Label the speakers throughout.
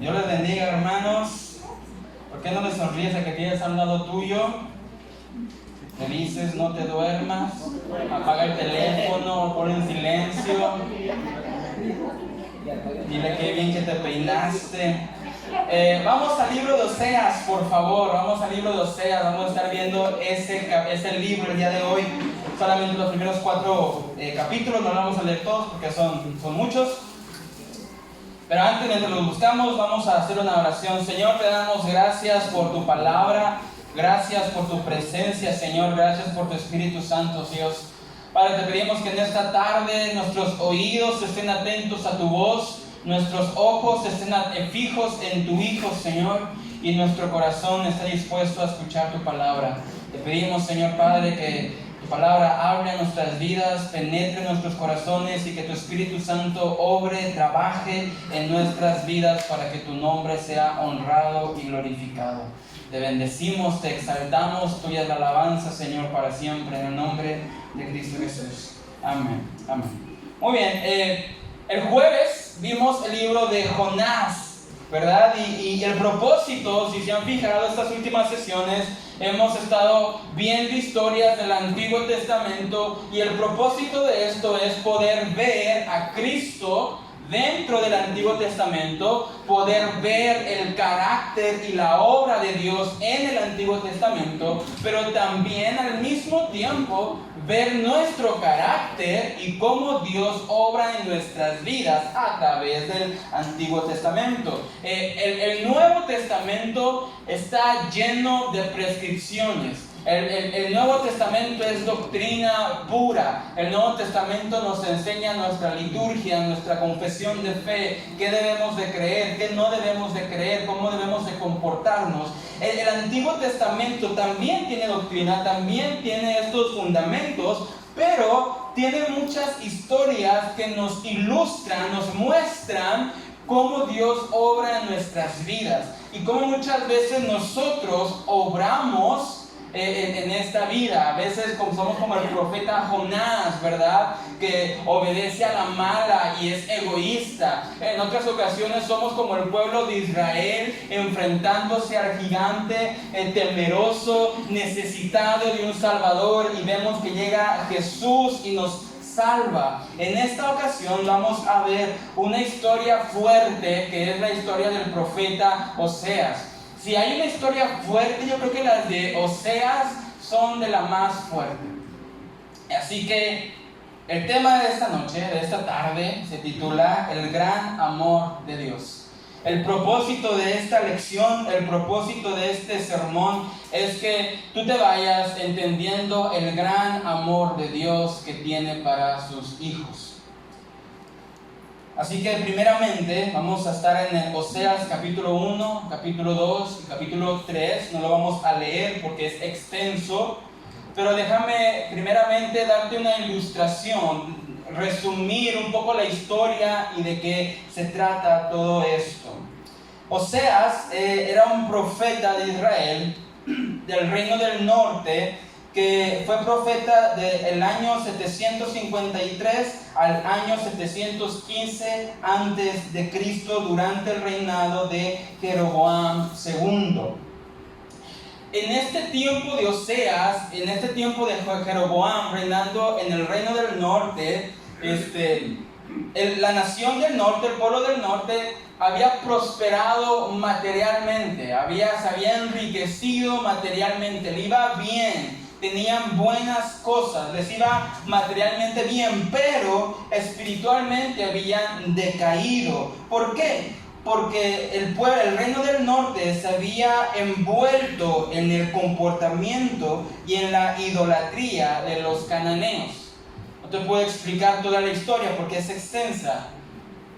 Speaker 1: Dios les bendiga, hermanos. ¿Por qué no le sonríes a que tienes al lado tuyo? Le dices, no te duermas, apaga el teléfono, pon en silencio. Dile qué bien que te peinaste. Vamos al libro de Oseas, por favor. Vamos al libro de Oseas. Vamos a estar viendo ese libro el día de hoy. Solamente los primeros 4 capítulos. No lo vamos a leer todos porque son muchos. Pero antes de que los buscamos, vamos a hacer una oración. Señor, te damos gracias por tu palabra. Gracias por tu presencia, Señor. Gracias por tu Espíritu Santo, Dios. Padre, te pedimos que en esta tarde nuestros oídos estén atentos a tu voz, nuestros ojos estén fijos en tu Hijo, Señor, y nuestro corazón esté dispuesto a escuchar tu palabra. Te pedimos, Señor Padre, que tu palabra hable a nuestras vidas, penetre en nuestros corazones y que tu Espíritu Santo obre, trabaje en nuestras vidas para que tu nombre sea honrado y glorificado. Te bendecimos, te exaltamos, tuya es la alabanza, Señor, para siempre, en el nombre de Cristo Jesús. Amén, amén. Muy bien, el jueves vimos el libro de Jonás, ¿verdad? Y el propósito, si se han fijado estas últimas sesiones, hemos estado viendo historias del Antiguo Testamento y el propósito de esto es poder ver a Cristo dentro del Antiguo Testamento, poder ver el carácter y la obra de Dios en el Antiguo Testamento, pero también al mismo tiempo ver nuestro carácter y cómo Dios obra en nuestras vidas a través del Antiguo Testamento. El Nuevo Testamento está lleno de prescripciones. El Nuevo Testamento es doctrina pura. El Nuevo Testamento nos enseña nuestra liturgia, nuestra confesión de fe, qué debemos de creer, qué no debemos de creer, cómo debemos de comportarnos. El Antiguo Testamento también tiene doctrina, también tiene estos fundamentos, pero tiene muchas historias que nos ilustran, nos muestran cómo Dios obra en nuestras vidas y cómo muchas veces nosotros obramos en esta vida. A veces somos como el profeta Jonás, ¿verdad? Que obedece a la mala y es egoísta. En otras ocasiones somos como el pueblo de Israel enfrentándose al gigante temeroso, necesitado de un Salvador, y vemos que llega Jesús y nos salva. En esta ocasión vamos a ver una historia fuerte que es la historia del profeta Oseas. Si hay una historia fuerte, yo creo que las de Oseas son de la más fuerte. Así que el tema de esta noche, de esta tarde, se titula El gran amor de Dios. El propósito de esta lección, el propósito de este sermón es que tú te vayas entendiendo el gran amor de Dios que tiene para sus hijos. Así que primeramente vamos a estar en el Oseas capítulo 1, capítulo 2 y capítulo 3. No lo vamos a leer porque es extenso, pero déjame primeramente darte una ilustración, resumir un poco la historia y de qué se trata todo esto. Oseas era un profeta de Israel, del reino del norte, que fue profeta del año 753 al año 715 antes de Cristo, durante el reinado de Jeroboam II. En este tiempo de Oseas, en este tiempo de Jeroboam reinando en el reino del norte, la nación del norte, el pueblo del norte, había prosperado materialmente, se había enriquecido materialmente, le iba bien. Tenían buenas cosas, les iba materialmente bien, pero espiritualmente habían decaído. ¿Por qué? Porque el reino del norte se había envuelto en el comportamiento y en la idolatría de los cananeos. No te puedo explicar toda la historia porque es extensa,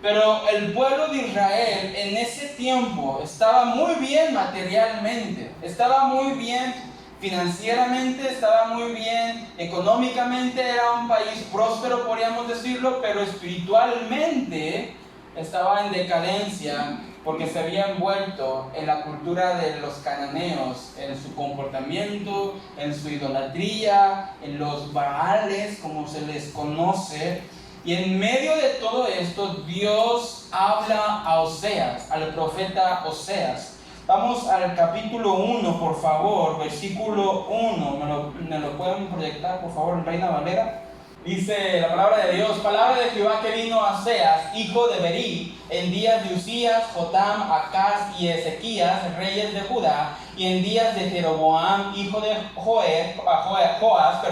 Speaker 1: pero el pueblo de Israel en ese tiempo estaba muy bien materialmente, estaba muy bien financieramente, estaba muy bien económicamente, era un país próspero, podríamos decirlo, pero espiritualmente estaba en decadencia porque se había envuelto en la cultura de los cananeos, en su comportamiento, en su idolatría, en los baales, como se les conoce. Y en medio de todo esto, Dios habla a Oseas, al profeta Oseas. Vamos al capítulo 1, por favor, versículo 1. ¿Me lo pueden proyectar, por favor, en Reina Valera? Dice la palabra de Dios: palabra de Jehová que vino a Oseas, hijo de Berí, en días de Usías, Jotam, Acaz y Ezequías, reyes de Judá, y en días de Jeroboam, hijo de Joás,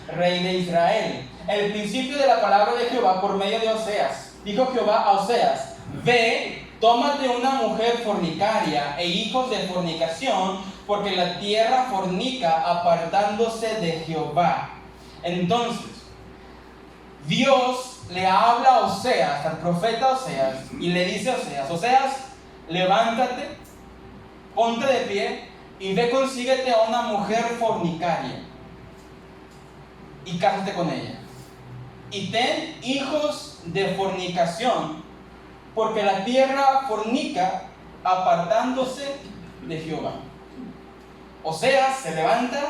Speaker 1: rey de Israel. El principio de la palabra de Jehová por medio de Oseas. Dijo Jehová a Oseas: ve, tómate una mujer fornicaria e hijos de fornicación, porque la tierra fornica apartándose de Jehová. Entonces, Dios le habla a Oseas, al profeta Oseas, y le dice a Oseas: Oseas, levántate, ponte de pie y ve, consíguete a una mujer fornicaria y cásate con ella. Y ten hijos de fornicación, porque la tierra fornica apartándose de Jehová. Oseas se levanta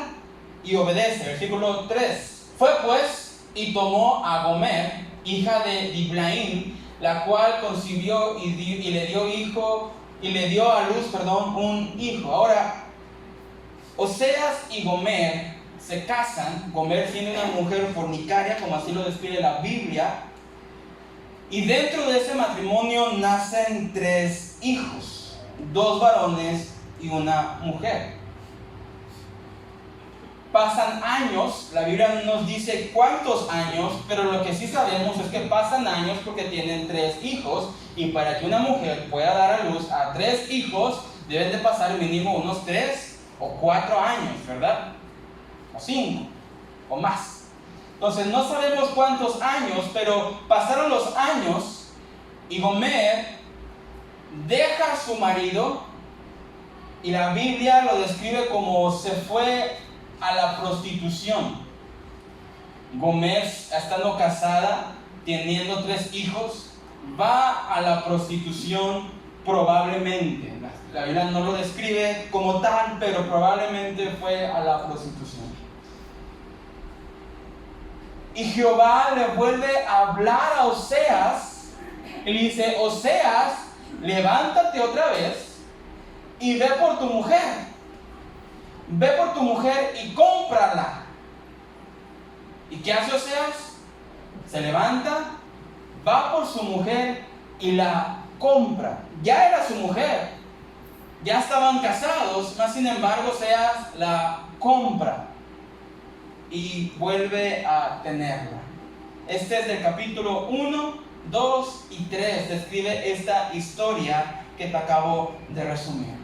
Speaker 1: y obedece. Versículo 3. Fue pues y tomó a Gomer, hija de Diblaim, la cual concibió y le dio a luz un hijo. Ahora, Oseas y Gomer se casan. Gomer tiene una mujer fornicaria, como así lo describe la Biblia, y dentro de ese matrimonio nacen 3 hijos, 2 varones y una mujer. Pasan años, la Biblia no nos dice cuántos años, pero lo que sí sabemos es que pasan años porque tienen 3 hijos, y para que una mujer pueda dar a luz a 3 hijos, deben de pasar mínimo unos 3 o 4 años, ¿verdad? O 5 o más. Entonces no sabemos cuántos años, pero pasaron los años y Gomer deja a su marido, y la Biblia lo describe como se fue a la prostitución. Gomer, estando casada, teniendo 3 hijos, va a la prostitución probablemente. La Biblia no lo describe como tal, pero probablemente fue a la prostitución. Y Jehová le vuelve a hablar a Oseas y le dice: Oseas, levántate otra vez y ve por tu mujer. Ve por tu mujer y cómprala. ¿Y qué hace Oseas? Se levanta, va por su mujer y la compra. Ya era su mujer, ya estaban casados, mas sin embargo Oseas la compra y vuelve a tenerla. Este es del capítulo 1, 2 y 3. Describe esta historia que te acabo de resumir.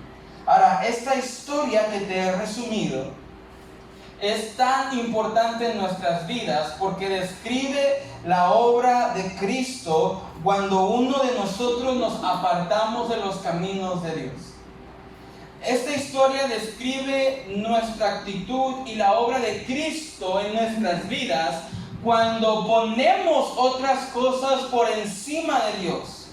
Speaker 1: Ahora, esta historia que te he resumido es tan importante en nuestras vidas porque describe la obra de Cristo cuando uno de nosotros nos apartamos de los caminos de Dios. Esta historia describe nuestra actitud y la obra de Cristo en nuestras vidas cuando ponemos otras cosas por encima de Dios.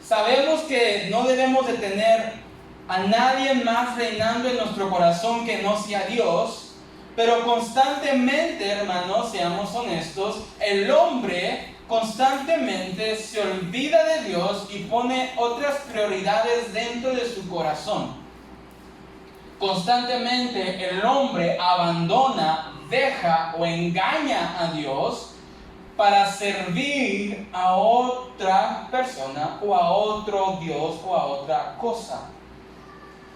Speaker 1: Sabemos que no debemos de tener a nadie más reinando en nuestro corazón que no sea Dios, pero constantemente, hermanos, seamos honestos, el hombre constantemente se olvida de Dios y pone otras prioridades dentro de su corazón. Constantemente el hombre abandona, deja o engaña a Dios para servir a otra persona o a otro Dios o a otra cosa.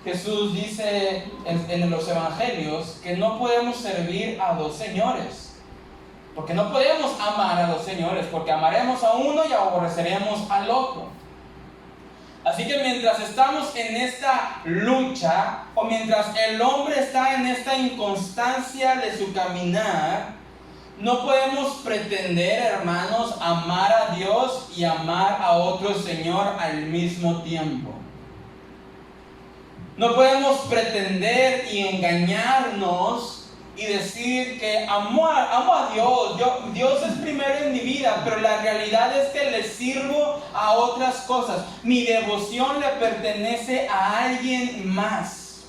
Speaker 1: Jesús dice en los evangelios que no podemos servir a 2 señores, porque no podemos amar a 2 señores, porque amaremos a uno y aborreceremos al otro. Así que mientras estamos en esta lucha, o mientras el hombre está en esta inconstancia de su caminar, no podemos pretender, hermanos, amar a Dios y amar a otro Señor al mismo tiempo. No podemos pretender y engañarnos y decir que amo a Dios, Dios es primero en mi vida, pero la realidad es que le sirvo a otras cosas. Mi devoción le pertenece a alguien más.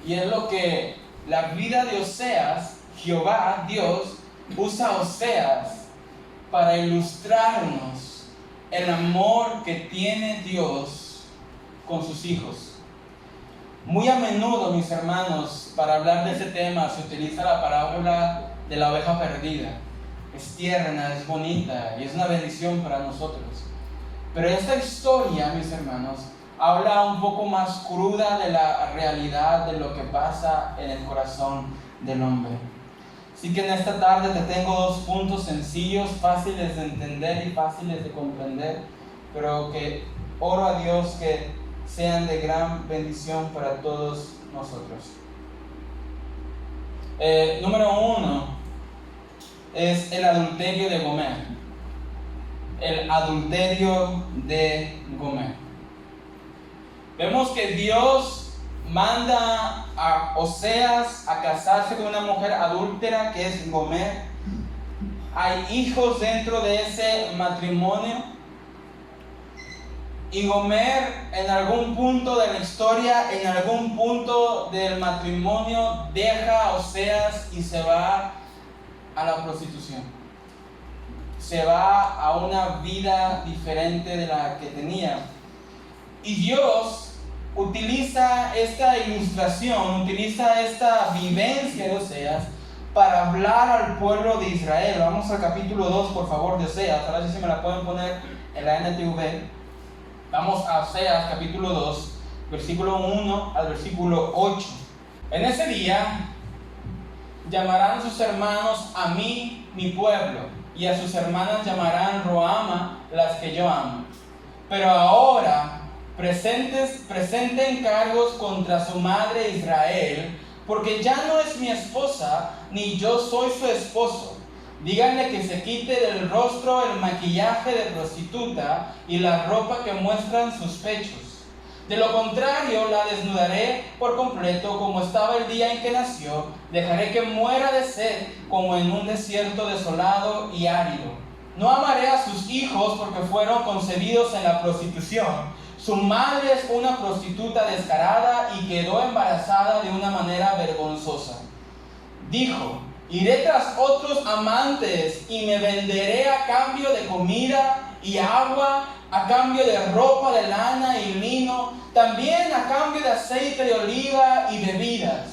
Speaker 1: Y es lo que la vida de Oseas, Jehová, Dios, usa a Oseas para ilustrarnos el amor que tiene Dios con sus hijos. Muy a menudo, mis hermanos, para hablar de ese tema se utiliza la parábola de la oveja perdida. Es tierna, es bonita y es una bendición para nosotros. Pero esta historia, mis hermanos, habla un poco más cruda de la realidad de lo que pasa en el corazón del hombre. Así que en esta tarde te tengo 2 puntos sencillos, fáciles de entender y fáciles de comprender, pero que oro a Dios que sean de gran bendición para todos nosotros. Número 1 es el adulterio de Gomer. El adulterio de Gomer. Vemos que Dios manda a Oseas a casarse con una mujer adúltera que es Gomer. Hay hijos dentro de ese matrimonio. Y Gomer, en algún punto de la historia, en algún punto del matrimonio, deja a Oseas y se va a la prostitución. Se va a una vida diferente de la que tenía. Y Dios utiliza esta ilustración, utiliza esta vivencia de Oseas para hablar al pueblo de Israel. Vamos al capítulo 2, por favor, de Oseas. Ahora sí se me la pueden poner en la NTV. Vamos a Oseas capítulo 2, versículo 1 al versículo 8. En ese día llamarán sus hermanos a mí, mi pueblo, y a sus hermanas llamarán Roama, las que yo amo. Pero ahora presenten cargos contra su madre Israel, porque ya no es mi esposa, ni yo soy su esposo. Díganle que se quite del rostro el maquillaje de prostituta y la ropa que muestran sus pechos. De lo contrario, la desnudaré por completo como estaba el día en que nació. Dejaré que muera de sed como en un desierto desolado y árido. No amaré a sus hijos porque fueron concebidos en la prostitución. Su madre es una prostituta descarada y quedó embarazada de una manera vergonzosa. Dijo: iré tras otros amantes y me venderé a cambio de comida y agua, a cambio de ropa de lana y lino, también a cambio de aceite de oliva y bebidas.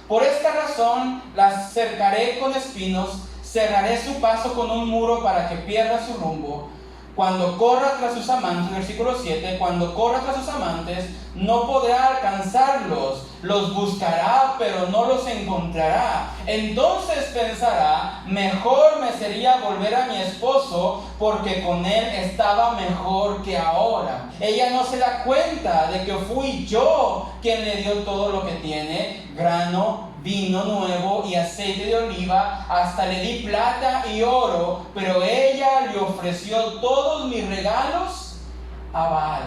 Speaker 1: Por esta razón las cercaré con espinos, cerraré su paso con un muro para que pierda su rumbo. Cuando corra tras sus amantes, versículo 7, cuando corra tras sus amantes, no podrá alcanzarlos. Los buscará, pero no los encontrará. Entonces pensará: mejor me sería volver a mi esposo, porque con él estaba mejor que ahora. Ella no se da cuenta de que fui yo quien le dio todo lo que tiene: grano, vino nuevo y aceite de oliva, hasta le di plata y oro, pero ella le ofreció todos mis regalos a Baal.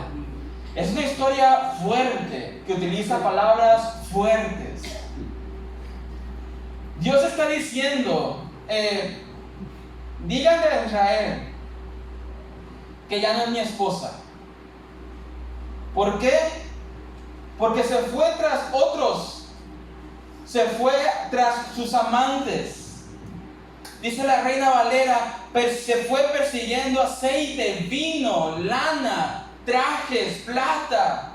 Speaker 1: Es una historia fuerte, que utiliza palabras fuertes. Dios está diciendo, díganle a Israel que ya no es mi esposa. ¿Por qué? Porque se fue tras otros. Se fue tras sus amantes. Dice la Reina Valera, se fue persiguiendo aceite, vino, lana, trajes, plata.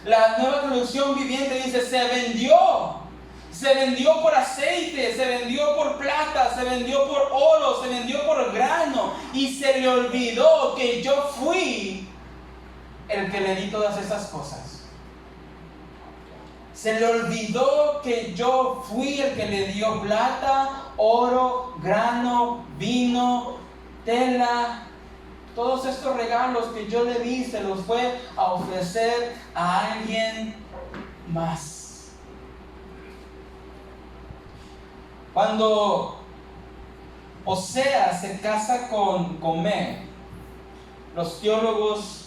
Speaker 1: La Nueva Traducción Viviente dice: se vendió. Se vendió por aceite, se vendió por plata, se vendió por oro, se vendió por grano. Y se le olvidó que yo fui el que le di todas esas cosas. Se le olvidó que yo fui el que le dio plata, oro, grano, vino, tela. Todos estos regalos que yo le di se los fue a ofrecer a alguien más. Cuando Oseas se casa con Gomer, los teólogos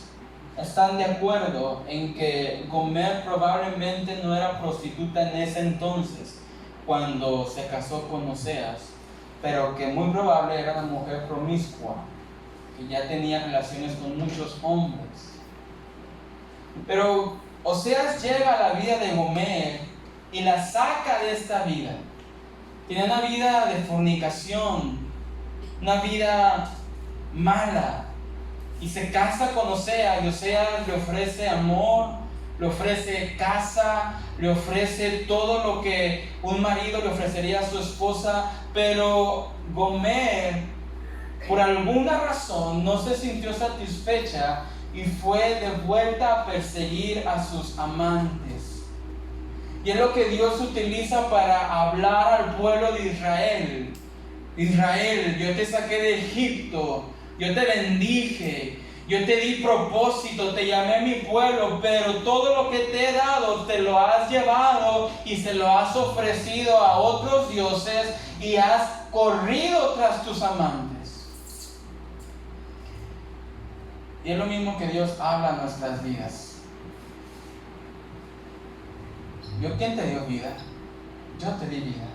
Speaker 1: están de acuerdo en que Gomer probablemente no era prostituta en ese entonces, cuando se casó con Oseas, pero que muy probable era una mujer promiscua, que ya tenía relaciones con muchos hombres. Pero Oseas llega a la vida de Gomer y la saca de esta vida. tenía una vida de fornicación, una vida mala, y se casa con Oseas, y Oseas le ofrece amor, le ofrece casa, le ofrece todo lo que un marido le ofrecería a su esposa, pero Gomer, por alguna razón, no se sintió satisfecha y fue de vuelta a perseguir a sus amantes. Y es lo que Dios utiliza para hablar al pueblo de Israel. Israel, yo te saqué de Egipto, yo te bendije, yo te di propósito, te llamé mi pueblo, pero todo lo que te he dado te lo has llevado y se lo has ofrecido a otros dioses y has corrido tras tus amantes. Y es lo mismo que Dios habla en nuestras vidas. ¿Quién te dio vida? Yo te di vida.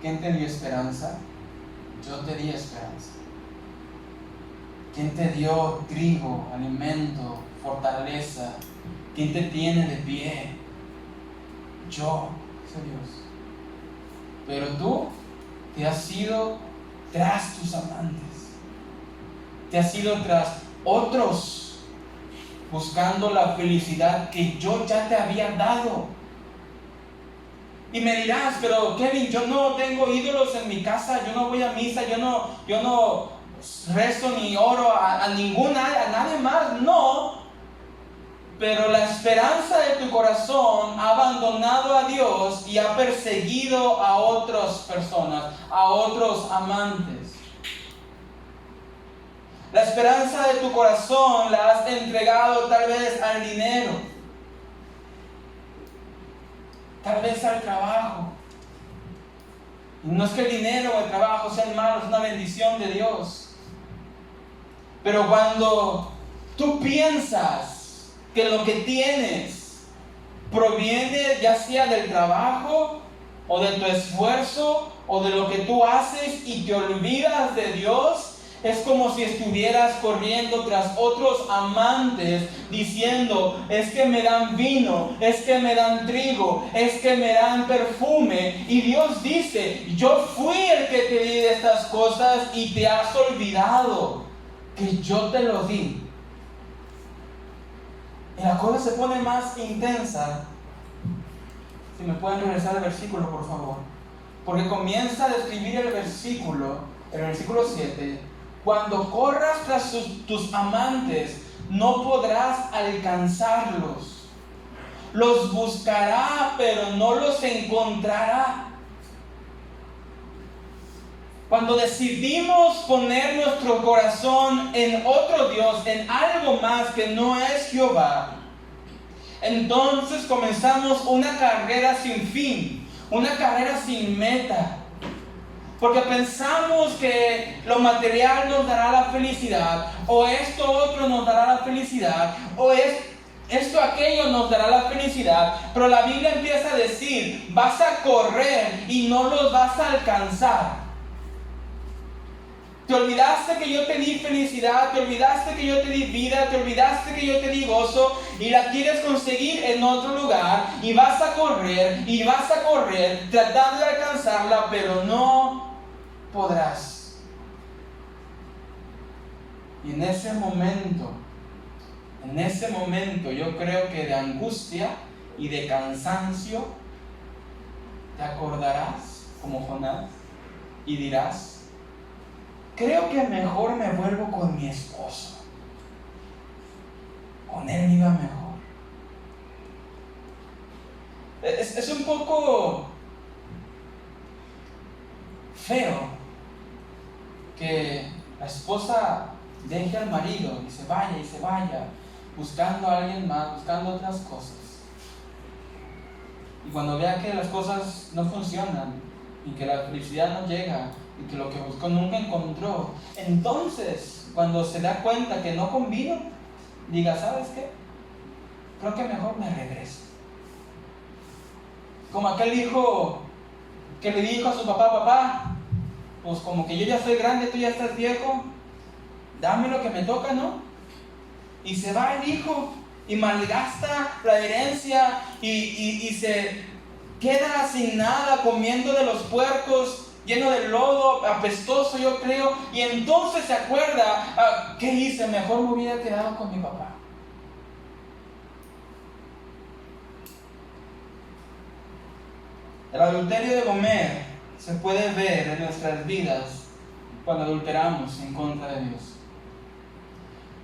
Speaker 1: ¿Quién te dio esperanza? Yo te di esperanza. ¿Quién te dio trigo, alimento, fortaleza? ¿Quién te tiene de pie? Yo, dice Dios. Pero tú te has ido tras tus amantes. Te has ido tras otros, buscando la felicidad que yo ya te había dado. Y me dirás, pero Kevin, yo no tengo ídolos en mi casa, yo no voy a misa, yo no rezo ni oro a nadie más. No, pero la esperanza de tu corazón ha abandonado a Dios y ha perseguido a otras personas, a otros amantes. La esperanza de tu corazón la has entregado tal vez al dinero, tal vez al trabajo. Y no es que el dinero o el trabajo sean malos, es una bendición de Dios. Pero cuando tú piensas que lo que tienes proviene ya sea del trabajo o de tu esfuerzo o de lo que tú haces y te olvidas de Dios, es como si estuvieras corriendo tras otros amantes diciendo, es que me dan vino, es que me dan trigo, es que me dan perfume. Y Dios dice, yo fui el que te di de estas cosas y te has olvidado que yo te lo di. Y la cosa se pone más intensa. Si me pueden regresar al versículo, por favor. Porque comienza a describir el versículo 7. Cuando corras tras tus amantes, no podrás alcanzarlos. Los buscará, pero no los encontrará. Cuando decidimos poner nuestro corazón en otro Dios, en algo más que no es Jehová, entonces comenzamos una carrera sin fin, una carrera sin meta. Porque pensamos que lo material nos dará la felicidad, o esto otro nos dará la felicidad, o esto aquello nos dará la felicidad. Pero la Biblia empieza a decir, vas a correr y no los vas a alcanzar. Te olvidaste que yo te di felicidad, te olvidaste que yo te di vida, te olvidaste que yo te di gozo y la quieres conseguir en otro lugar y vas a correr tratando de alcanzarla, pero no podrás. Y en ese momento yo creo que de angustia y de cansancio te acordarás como Jonás y dirás, creo que mejor me vuelvo con mi esposo. Con él iba mejor. Es un poco feo que la esposa deje al marido y se vaya, buscando a alguien más, buscando otras cosas. Y cuando vea que las cosas no funcionan y que la felicidad no llega, y que lo que buscó nunca encontró, entonces cuando se da cuenta que no convino, diga, ¿sabes qué? Creo que mejor me regreso. Como aquel hijo que le dijo a su papá, pues como que yo ya soy grande, tú ya estás viejo, dame lo que me toca, ¿no? Y se va el hijo y malgasta la herencia y se queda sin nada, comiendo de los puercos, lleno de lodo, apestoso yo creo, y entonces se acuerda, ¿qué hice? Mejor me hubiera quedado con mi papá. El adulterio de Gomer se puede ver en nuestras vidas cuando adulteramos en contra de Dios,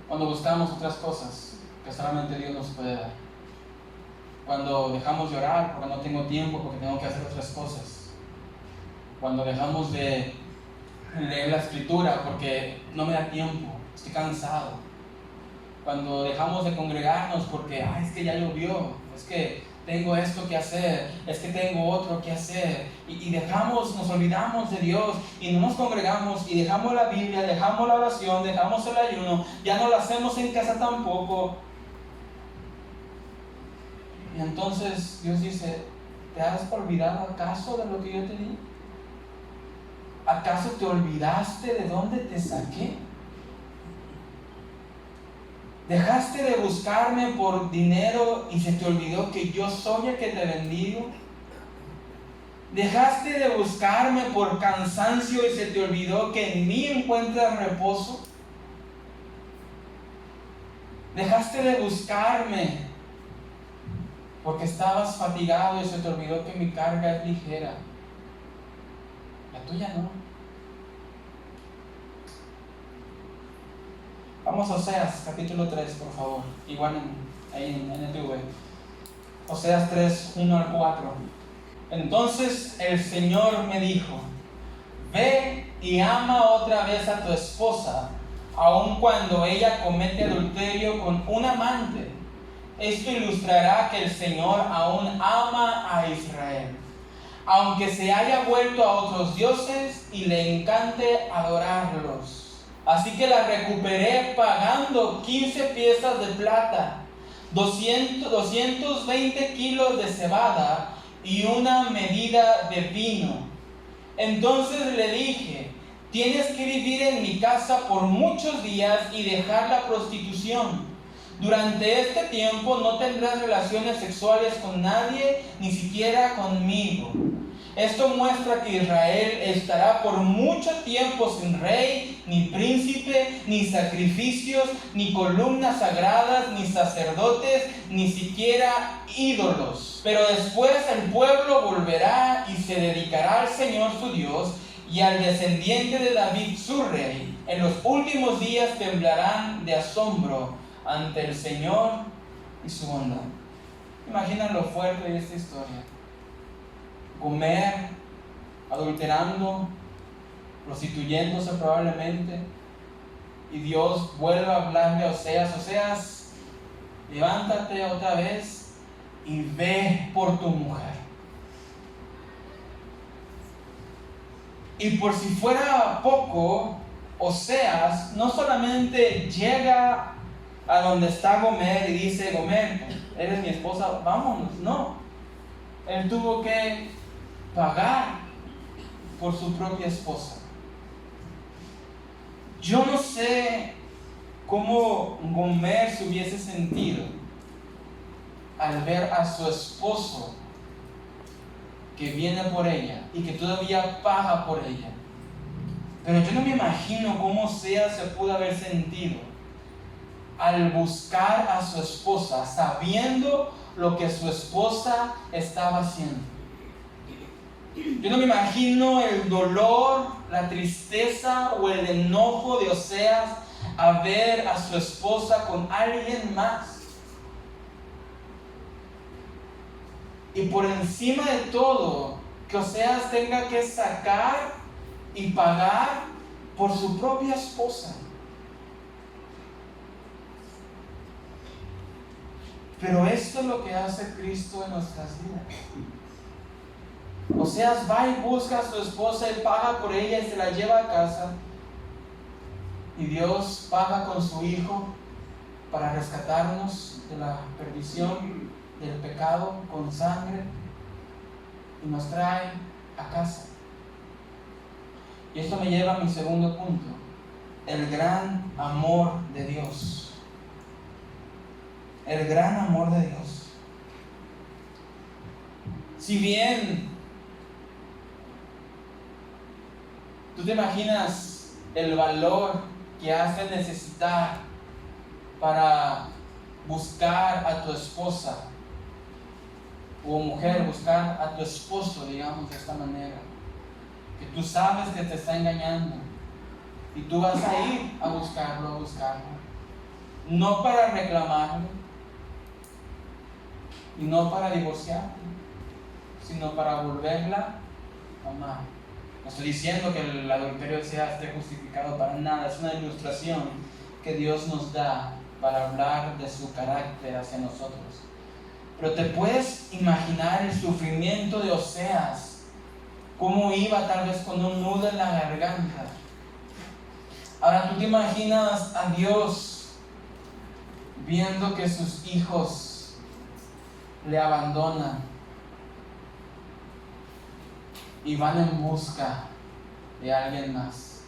Speaker 1: cuando buscamos otras cosas que solamente Dios nos puede dar, cuando dejamos de orar porque no tengo tiempo, porque tengo que hacer otras cosas, cuando dejamos de leer la escritura porque no me da tiempo, estoy cansado, cuando dejamos de congregarnos porque es que ya llovió, es que tengo esto que hacer, es que tengo otro que hacer, y nos olvidamos de Dios y no nos congregamos y dejamos la Biblia, dejamos la oración, dejamos el ayuno, ya no lo hacemos en casa tampoco. Y entonces Dios dice, ¿te has olvidado acaso de lo que yo te di? ¿Acaso te olvidaste de dónde te saqué? ¿Dejaste de buscarme por dinero y se te olvidó que yo soy el que te bendigo? ¿Dejaste de buscarme por cansancio y se te olvidó que en mí encuentras reposo? ¿Dejaste de buscarme porque estabas fatigado y se te olvidó que mi carga es ligera? La tuya no. Vamos a Oseas, capítulo 3, por favor. Igual ahí en NTV. Oseas 3, 1 al 4. Entonces el Señor me dijo, ve y ama otra vez a tu esposa, aun cuando ella comete adulterio con un amante. Esto ilustrará que el Señor aún ama a Israel, aunque se haya vuelto a otros dioses y le encante adorarlos. Así que la recuperé pagando 15 piezas de plata, 220 kilos de cebada y una medida de vino. Entonces le dije, tienes que vivir en mi casa por muchos días y dejar la prostitución. Durante este tiempo no tendrás relaciones sexuales con nadie, ni siquiera conmigo. Esto muestra que Israel estará por mucho tiempo sin rey, ni príncipe, ni sacrificios, ni columnas sagradas, ni sacerdotes, ni siquiera ídolos. Pero después el pueblo volverá y se dedicará al Señor su Dios y al descendiente de David su rey. En los últimos días temblarán de asombro ante el Señor y su bondad. Imaginan lo fuerte de esta historia. Gomer, adulterando, prostituyéndose probablemente, y Dios vuelve a hablarle a Oseas, Oseas, levántate otra vez y ve por tu mujer. Y por si fuera poco, Oseas no solamente llega a donde está Gomer y dice, Gomer, eres mi esposa, vámonos. No, él tuvo que pagar por su propia esposa. Yo no sé cómo Gomer se hubiese sentido al ver a su esposo que viene por ella y que todavía paga por ella. Pero yo no me imagino cómo Oseas se pudo haber sentido al buscar a su esposa sabiendo lo que su esposa estaba haciendo. Yo no me imagino el dolor, la tristeza o el enojo de Oseas a ver a su esposa con alguien más. Y por encima de todo, que Oseas tenga que sacar y pagar por su propia esposa. Pero esto es lo que hace Cristo en nuestras vidas. Oseas va y busca a su esposa y paga por ella y se la lleva a casa. Y Dios paga con su Hijo para rescatarnos de la perdición, del pecado, con sangre, y nos trae a casa. Y esto me lleva a mi segundo punto: el gran amor de Dios. El gran amor de Dios. Si bien tú te imaginas el valor que has de necesitar para buscar a tu esposa, o mujer, buscar a tu esposo, digamos de esta manera, que tú sabes que te está engañando y tú vas a ir a buscarlo, no para reclamarlo y no para divorciarte, sino para volverla a amar. No estoy diciendo que el adulterio esté justificado para nada, es una ilustración que Dios nos da para hablar de su carácter hacia nosotros. Pero te puedes imaginar el sufrimiento de Oseas, cómo iba tal vez con un nudo en la garganta. Ahora tú te imaginas a Dios viendo que sus hijos le abandonan y van en busca de alguien más,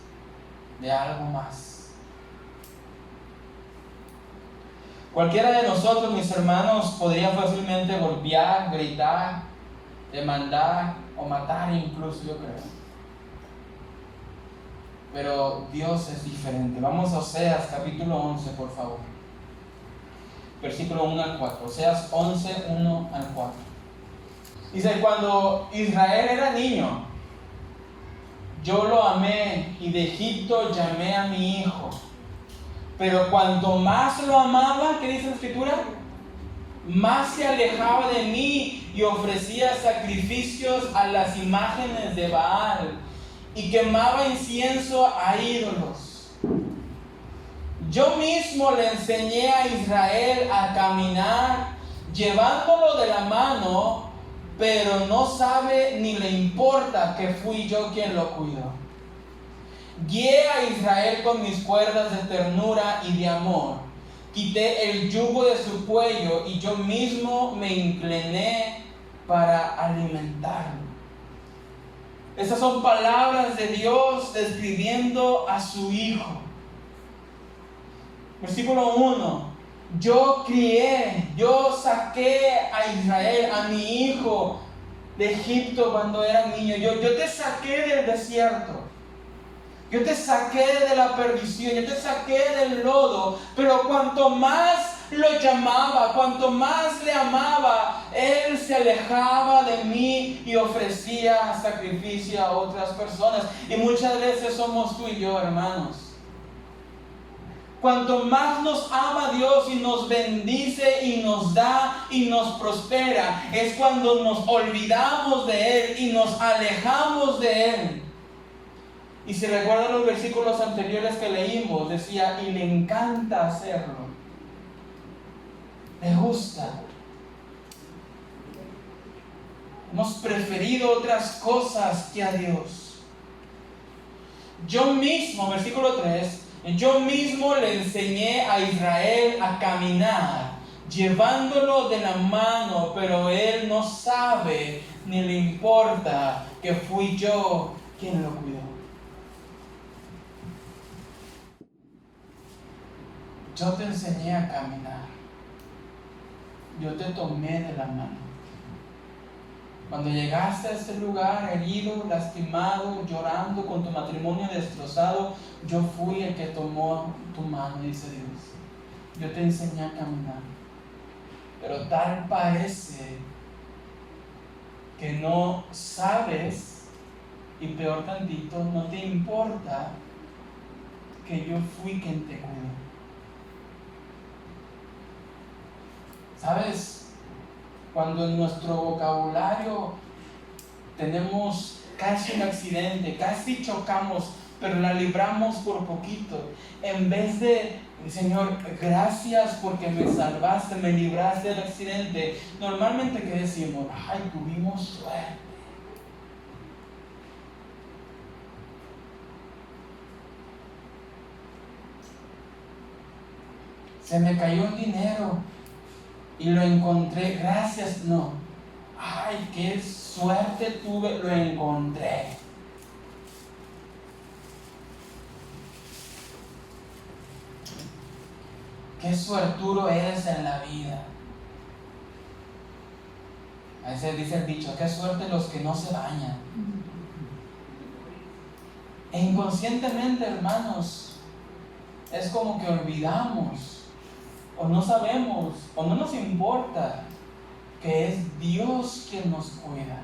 Speaker 1: de algo más. Cualquiera de nosotros, mis hermanos, podría fácilmente golpear, gritar, demandar o matar incluso, yo creo. Pero Dios es diferente. Vamos a Oseas capítulo 11, por favor. Versículo 1 al 4. Oseas 11, 1 al 4. Dice: cuando Israel era niño, yo lo amé y de Egipto llamé a mi hijo. Pero cuanto más lo amaba, ¿qué dice la Escritura? Más se alejaba de mí y ofrecía sacrificios a las imágenes de Baal y quemaba incienso a ídolos. Yo mismo le enseñé a Israel a caminar, llevándolo de la mano, pero no sabe ni le importa que fui yo quien lo cuidó. Guié a Israel con mis cuerdas de ternura y de amor. Quité el yugo de su cuello y yo mismo me incliné para alimentarlo. Esas son palabras de Dios describiendo a su hijo. Versículo 1. Yo crié, yo saqué a Israel, a mi hijo, de Egipto cuando era niño. Yo te saqué del desierto. Yo te saqué de la perdición, yo te saqué del lodo, pero cuanto más lo llamaba, cuanto más le amaba, él se alejaba de mí y ofrecía sacrificio a otras personas. Y muchas veces somos tú y yo, hermanos. Cuanto más nos ama Dios y nos bendice y nos da y nos prospera, es cuando nos olvidamos de Él y nos alejamos de Él. Y si recuerdan los versículos anteriores que leímos, decía, y le encanta hacerlo. Le gusta. Hemos preferido otras cosas que a Dios. Yo mismo, versículo 3, yo mismo le enseñé a Israel a caminar, llevándolo de la mano, pero él no sabe ni le importa que fui yo quien lo cuidó. Yo te enseñé a caminar. Yo te tomé de la mano. Cuando llegaste a este lugar herido, lastimado, llorando, con tu matrimonio destrozado, yo fui el que tomó tu mano, dice Dios. Yo te enseñé a caminar. Pero tal parece que no sabes, y peor tantito, no te importa que yo fui quien te cuidó. ¿Sabes? Cuando en nuestro vocabulario tenemos casi un accidente, casi chocamos, pero la libramos por poquito, en vez de, Señor, gracias porque me salvaste, me libraste del accidente, normalmente ¿qué decimos? Ay, tuvimos suerte. Se me cayó un dinero y lo encontré, gracias, no. Ay, qué suerte tuve, lo encontré. Qué suertudo eres en la vida. A veces dice el dicho, qué suerte los que no se bañan. E inconscientemente, hermanos, es como que olvidamos, o no sabemos, o no nos importa que es Dios quien nos cuida,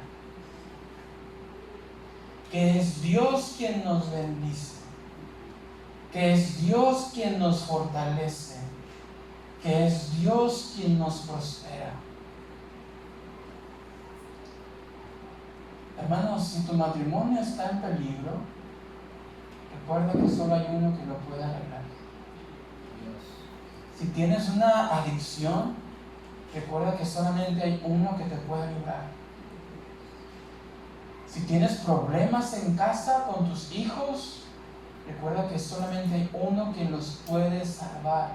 Speaker 1: que es Dios quien nos bendice, que es Dios quien nos fortalece, que es Dios quien nos prospera. Hermanos, si tu matrimonio está en peligro, recuerda que solo hay uno que lo puede arreglar. Si tienes una adicción, recuerda que solamente hay uno que te puede ayudar. Si tienes problemas en casa con tus hijos, recuerda que solamente hay uno que los puede salvar.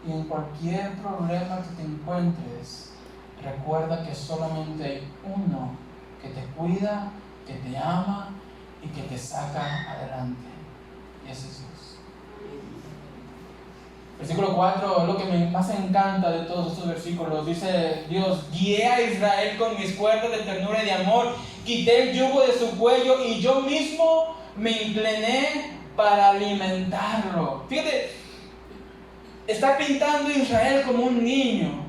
Speaker 1: Y en cualquier problema que te encuentres, recuerda que solamente hay uno que te cuida, que te ama y que te saca adelante. Y ese es Dios. Versículo 4 es lo que más me encanta de todos estos versículos. Dice Dios: guié a Israel con mis cuerdas de ternura y de amor, quité el yugo de su cuello y yo mismo me incliné para alimentarlo. Fíjate, está pintando a Israel como un niño.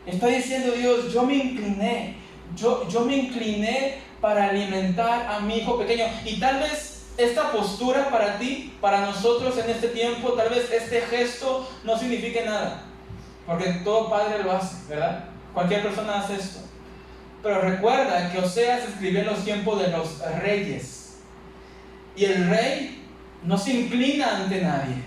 Speaker 1: Está diciendo Dios: yo me incliné, yo me incliné para alimentar a mi hijo pequeño. Y tal vez esta postura para ti, para nosotros en este tiempo, tal vez este gesto no signifique nada, porque todo padre lo hace, ¿verdad? Cualquier persona hace esto. Pero recuerda que Oseas escribió en los tiempos de los reyes, y el rey no se inclina ante nadie.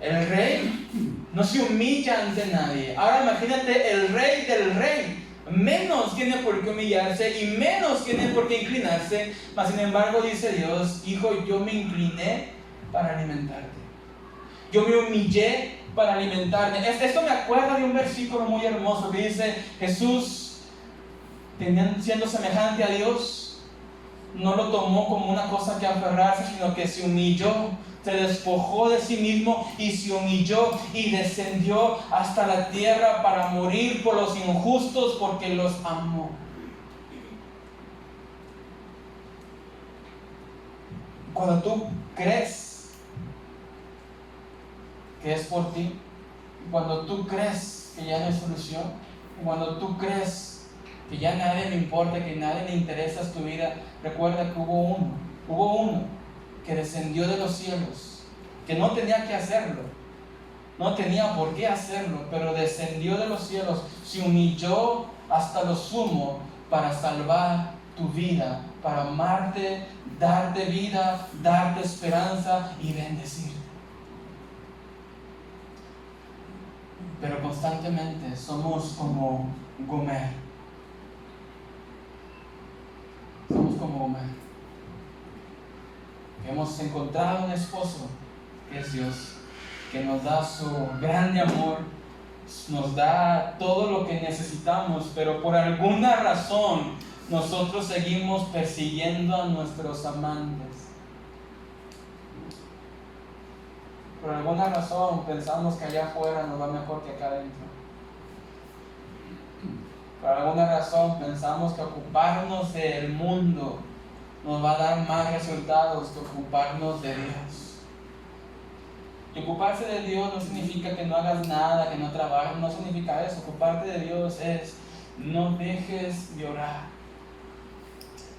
Speaker 1: El rey no se humilla ante nadie. Ahora imagínate el rey del rey. Menos tiene por qué humillarse y menos tiene por qué inclinarse. Mas sin embargo dice Dios: hijo, yo me incliné para alimentarte. Yo me humillé para alimentarte. Esto me acuerda de un versículo muy hermoso que dice: Jesús, siendo semejante a Dios, no lo tomó como una cosa que aferrarse, sino que se humilló, se despojó de sí mismo y se humilló y descendió hasta la tierra para morir por los injustos, porque los amó. Cuando tú crees que es por ti, cuando tú crees que ya no hay solución, cuando tú crees que ya nadie le importa, que nadie le interesa tu vida, recuerda que hubo uno que descendió de los cielos, que no tenía que hacerlo, no tenía por qué hacerlo, pero descendió de los cielos, se humilló hasta lo sumo para salvar tu vida, para amarte, darte vida, darte esperanza y bendecirte. Pero constantemente somos como Gomer. Somos como Gomer. Hemos encontrado un esposo que es Dios, que nos da su grande amor, nos da todo lo que necesitamos, pero por alguna razón nosotros seguimos persiguiendo a nuestros amantes. Por alguna razón pensamos que allá afuera nos va mejor que acá adentro. Por alguna razón pensamos que ocuparnos del mundo nos va a dar más resultados que ocuparnos de Dios. Y ocuparse de Dios no significa que no hagas nada, que no trabajes, no significa eso. Ocuparte de Dios es: no dejes de orar,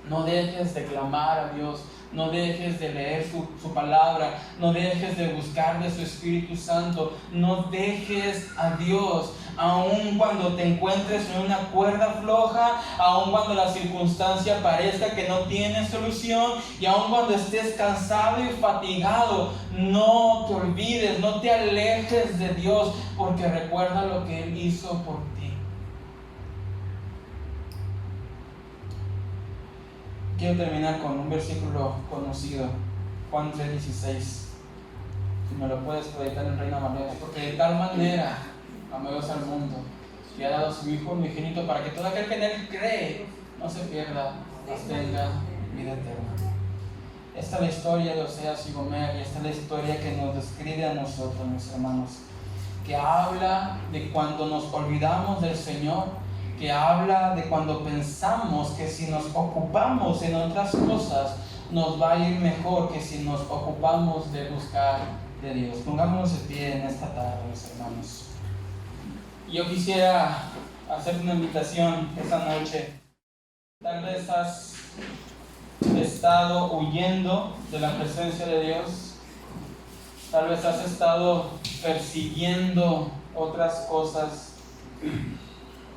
Speaker 1: no dejes de clamar a Dios, no dejes de leer su palabra, no dejes de buscar de su Espíritu Santo, no dejes a Dios, aun cuando te encuentres en una cuerda floja, aun cuando la circunstancia parezca que no tiene solución, y aun cuando estés cansado y fatigado, no te olvides, no te alejes de Dios, porque recuerda lo que Él hizo por ti. Quiero terminar con un versículo conocido, Juan 3:16. Si me lo puedes proyectar en Reina Valera. Porque de tal manera amó Dios al mundo, que ha dado a su Hijo unigénito, para que todo aquel que en Él cree no se pierda, mas tenga vida eterna. Esta es la historia de Oseas y Gomer, y esta es la historia que nos describe a nosotros, mis hermanos, que habla de cuando nos olvidamos del Señor, que habla de cuando pensamos que si nos ocupamos en otras cosas nos va a ir mejor que si nos ocupamos de buscar de Dios. Pongámonos de pie en esta tarde, mis hermanos. Yo quisiera hacer una invitación esta noche. Tal vez has estado huyendo de la presencia de Dios. Tal vez has estado persiguiendo otras cosas.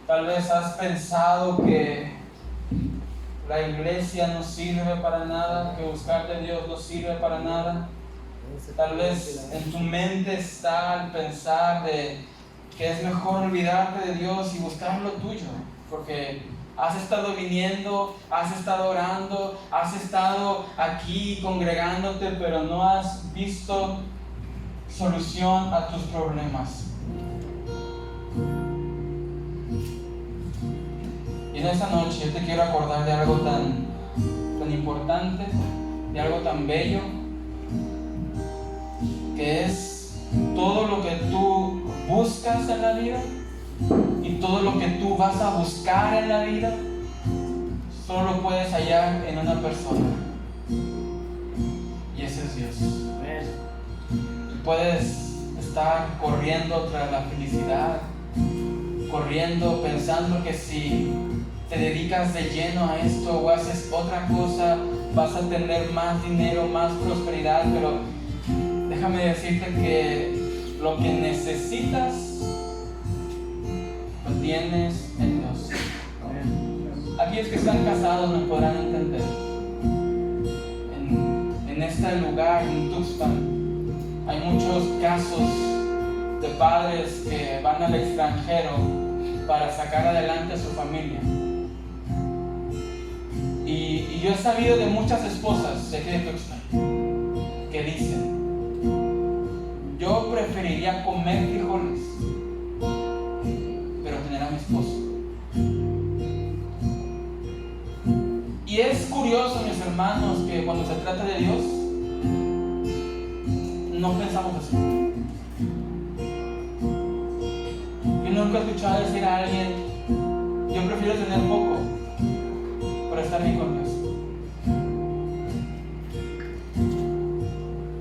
Speaker 1: Tal vez has pensado que la iglesia no sirve para nada, que buscar de Dios no sirve para nada. Tal vez en tu mente está el pensar de que es mejor olvidarte de Dios y buscar lo tuyo, porque has estado viniendo, has estado orando, has estado aquí congregándote, pero no has visto solución a tus problemas. Y en esta noche yo te quiero acordar de algo tan importante, de algo tan bello, que es todo lo que tú buscas en la vida y todo lo que tú vas a buscar en la vida, solo lo puedes hallar en una persona, y ese es Dios. Tú puedes estar corriendo tras la felicidad, corriendo pensando que si te dedicas de lleno a esto o haces otra cosa vas a tener más dinero, más prosperidad, pero déjame decirte que lo que necesitas lo tienes en Dios. Aquellos que están casados me podrán entender. En este lugar, en Tuxpan, hay muchos casos de padres que van al extranjero para sacar adelante a su familia. Y yo he sabido de muchas esposas de aquí de Tuxpan que dicen: yo preferiría comer frijoles, pero tener a mi esposo. Y es curioso, mis hermanos, que cuando se trata de Dios, no pensamos así. Yo nunca he escuchado decir a alguien: yo prefiero tener poco, pero estar bien con Dios.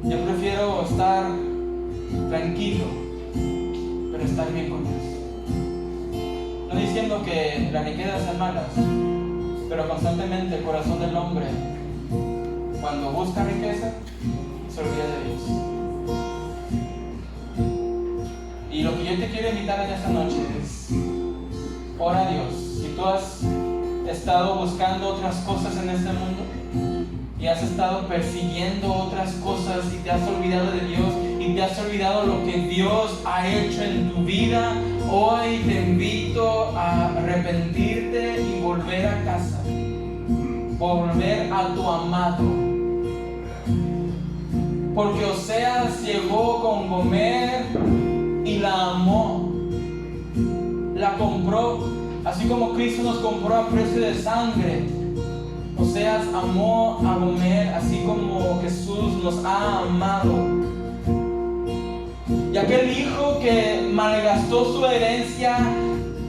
Speaker 1: Yo prefiero estar tranquilo, pero estar bien con Dios. No diciendo que las riquezas sean malas, pero constantemente el corazón del hombre, cuando busca riqueza, se olvida de Dios. Y lo que yo te quiero invitar en esta noche es: ora a Dios. Si tú has estado buscando otras cosas en este mundo y has estado persiguiendo otras cosas y te has olvidado de Dios y te has olvidado lo que Dios ha hecho en tu vida, hoy te invito a arrepentirte y volver a casa, volver a tu amado. Porque Oseas llegó con Gomer y la amó, la compró, así como Cristo nos compró a precio de sangre. Oseas amó a Gomer así como Jesús nos ha amado. Y aquel hijo que malgastó su herencia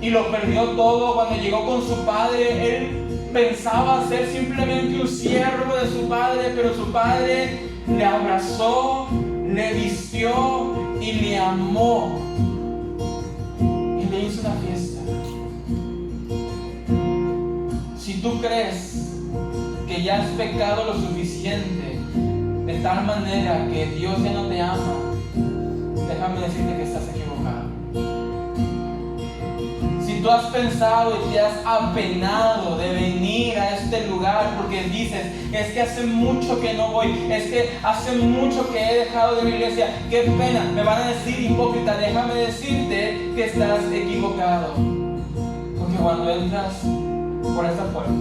Speaker 1: y lo perdió todo cuando llegó con su padre, él pensaba ser simplemente un siervo de su padre, pero su padre le abrazó, le vistió y le amó y le hizo una fiesta. Si tú crees que ya has pecado lo suficiente de tal manera que Dios ya no te ama, déjame decirte que estás equivocado. Si tú has pensado y te has apenado de venir a este lugar porque dices: es que hace mucho que no voy, es que hace mucho que he dejado de la iglesia, qué pena, me van a decir hipócrita, déjame decirte que estás equivocado. Porque cuando entras por esta puerta,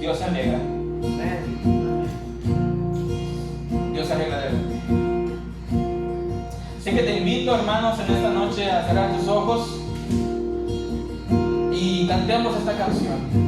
Speaker 1: Dios se alegra. Dios se alegra de ti. Así que te invito, hermanos, en esta noche a cerrar tus ojos y cantemos esta canción.